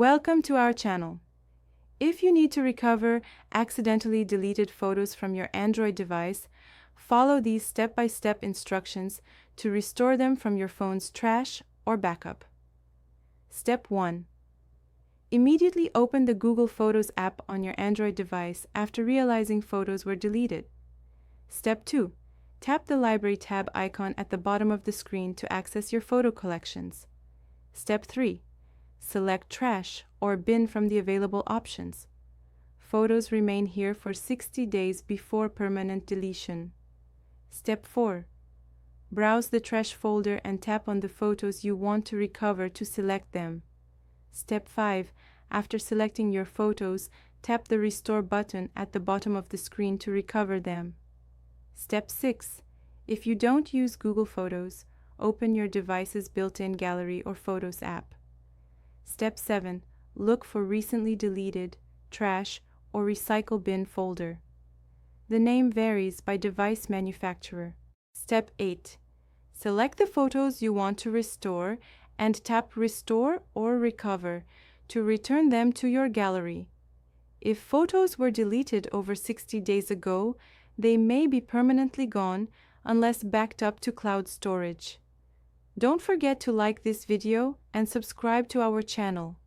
Welcome to our channel. If you need to recover accidentally deleted photos from your Android device, follow these step-by-step instructions to restore them from your phone's trash or backup. Step 1. Immediately open the Google Photos app on your Android device after realizing photos were deleted. Step 2. Tap the Library tab icon at the bottom of the screen to access your photo collections. Step 3. Select Trash or Bin from the available options. Photos remain here for 60 days before permanent deletion. Step 4. Browse the trash folder and tap on the photos you want to recover to select them. Step 5. After selecting your photos, tap the Restore button at the bottom of the screen to recover them. Step 6. If you don't use Google Photos, open your device's built-in Gallery or Photos app. Step 7. Look for Recently Deleted, Trash, or Recycle Bin folder. The name varies by device manufacturer. Step 8. Select the photos you want to restore and tap Restore or Recover to return them to your gallery. If photos were deleted over 60 days ago, they may be permanently gone unless backed up to cloud storage. Don't forget to like this video and subscribe to our channel.